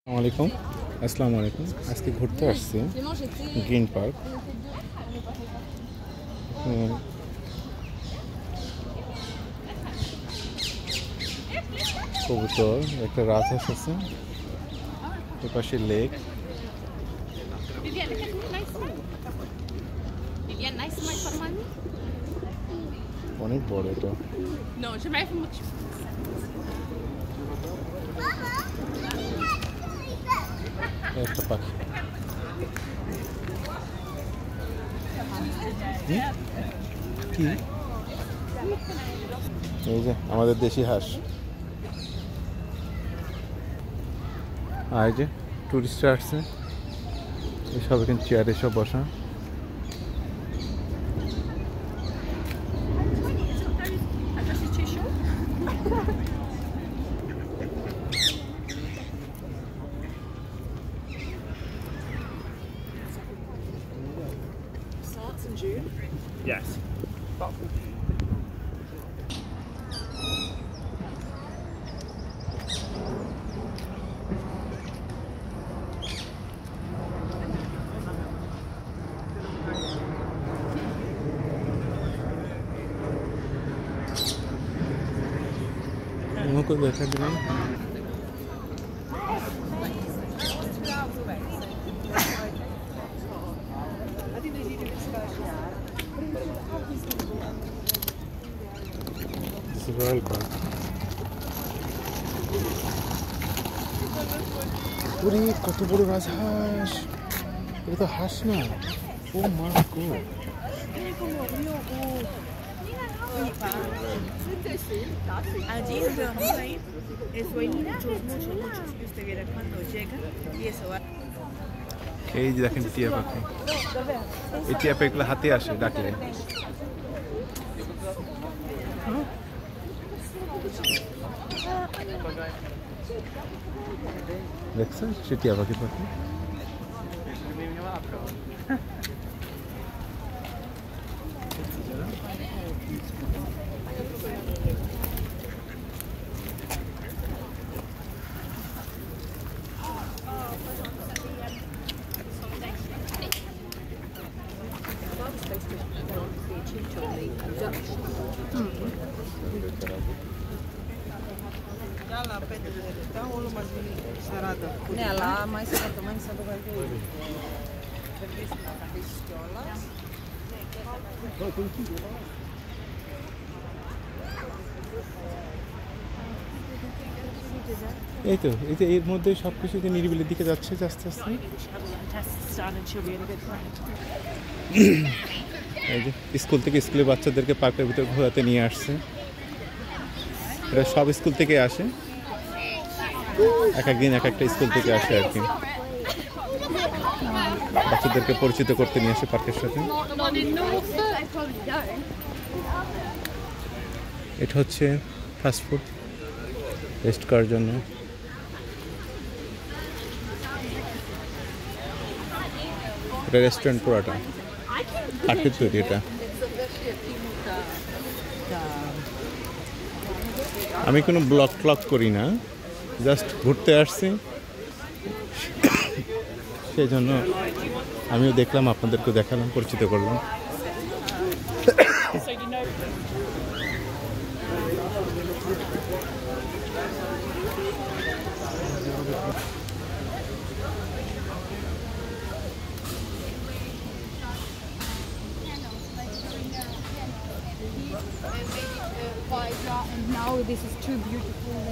আসসালামু আলাইকুম। আজকে ঘুরতে আসছি গ্রিন পার্ক। কবুতর, একটা রাজহাঁস আছে, এপাশে লেক। অনেক বড় এটা। একটা পাখি। কি এই যে আমাদের দেশি হাঁস। আর যে টুরিস্টরা আসছে, এসব এখানে চেয়ারে সব বসা। Yes. আমাকে দেখা দিলেন। Royal park. ওরে কত বড় রাজহাঁস! এটা তো হাঁস না, ও মা গো! Allí donde vamos a ir es muchos, que usted viera cuando llega y eso va. এই যে দেখেন টিয়া পাখি। এই টিয়া পাখিগুলো হাতে আসে ডাকলে। দেখছেন সে টিয়া পাখি পাখি। Nela, mais quanto mais sabe vai ver. এই তো এই যে এর মধ্যে সবকিছু যে নিরিবিলির দিকে যাচ্ছে আস্তে আস্তে। এই যে স্কুল থেকে স্কুলে বাচ্চাদেরকে পার্কের ভিতরে ঘোরাতে নিয়ে আসছে। এটা সব স্কুল থেকে আসে, এক একদিন এক একটা স্কুল থেকে আসে আর কি। বাচ্চাদেরকে পরিচিত করতে নিয়ে আসে পার্কের সাথে। এটা হচ্ছে ফাস্টফুড, রেস্ট করার জন্য। এটা রেস্টুরেন্ট পুরাটা কাঠের তৈরি। এটা আমি কোনো ব্লগ ট্লগ করি না, জাস্ট ঘুরতে আসছি, সেই জন্য আমিও দেখলাম, আপনাদেরকেও দেখালাম, পরিচিত করলাম। And now this is too beautiful.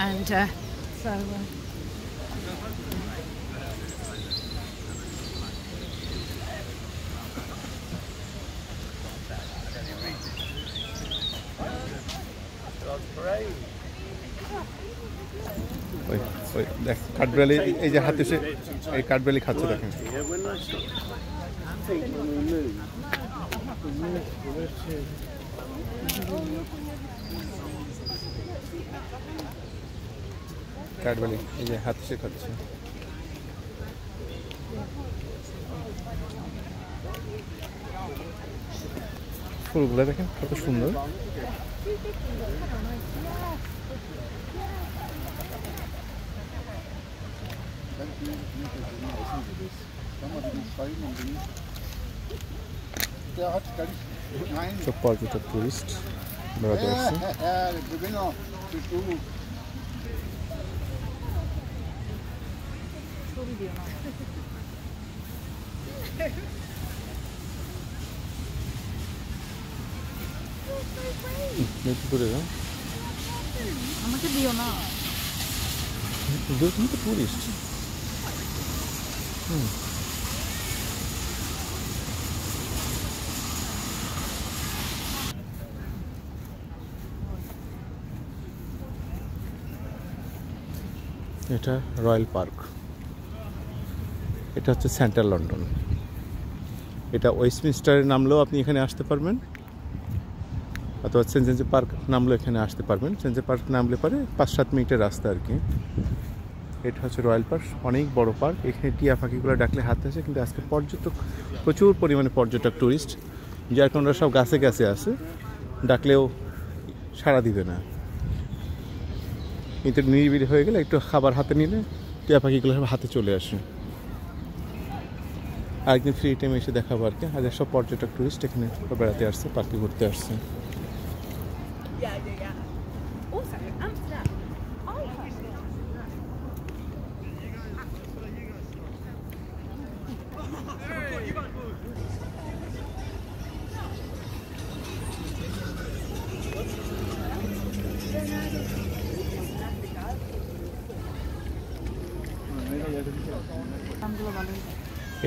And so ওই ওই দেখ কাঠবেলি, এই যে হাতে সে এই কাঠবেলি খাচ্ছে দেখেন। কাঠবেলি এই যে হাতে সে খাচ্ছে। ফুলগুলো দেখেন কত সুন্দর। সব পর্যটক টুরিস্ট বেড়াতে আসছে। আমাকে দিও না। তুমি তো টুরিস্ট। এটা রয়্যাল পার্ক, এটা হচ্ছে সেন্ট্রাল লন্ডন। এটা ওয়েস্টমিনস্টারে নামলেও আপনি এখানে আসতে পারবেন, অথবা সেন্ট জেমস পার্ক নামলেও এখানে আসতে পারবেন। সেন্ট জেমস পার্ক নামলে পারে 5-7 মিনিটের রাস্তা আর কি। এটা হচ্ছে রয়্যাল পার্ক, অনেক বড় পার্ক। এখানে টিয়া পাখিগুলো ডাকলে হাতে আসে, কিন্তু আজকে প্রচুর পরিমাণে পর্যটক টুরিস্ট, যার কারণে সব গাছে গাছে আছে, ডাকলেও সাড়া দিবে না। কিন্তু নিরিবিলি হয়ে গেলে একটু খাবার হাতে নিলে টিয়া পাখিগুলো হাতে চলে আসে। আরেকদিন ফ্রি টাইমে এসে দেখাবো আর কি। আজ সব পর্যটক টুরিস্ট এখানে বেড়াতে আসছে, পার্কে ঘুরতে আসছে। Also, Amsterdam.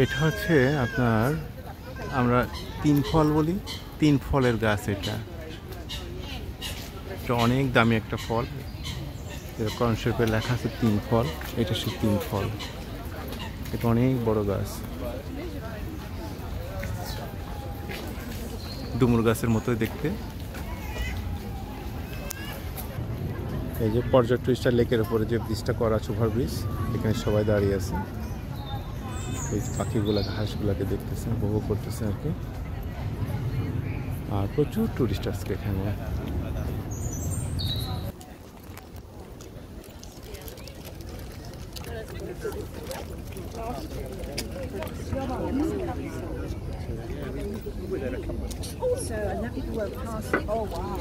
এটা হচ্ছে আপনার, আমরা 3 ফল বলি, 3 ফলের গাছ। এটা অনেক দামি একটা ফল, কনসেপ্টে লেখা আছে 3 ফল। এটা সে 3 ফল। এটা অনেক বড় গাছ, ডুমুর গাছের মতোই দেখতে। এই যে পর্যটক টুরিস্টার লেকের উপরে যে ব্রিজটা করা আছে, ওভার ব্রিজ, এখানে সবাই দাঁড়িয়ে আছে। এই পাখিগুলা ঘাসগুলাকে দেখতেছে, উপভোগ করতেছে আর কি। আর প্রচুর টুরিস্ট আজকে এখানে। Also, and that people won't pass. Oh wow.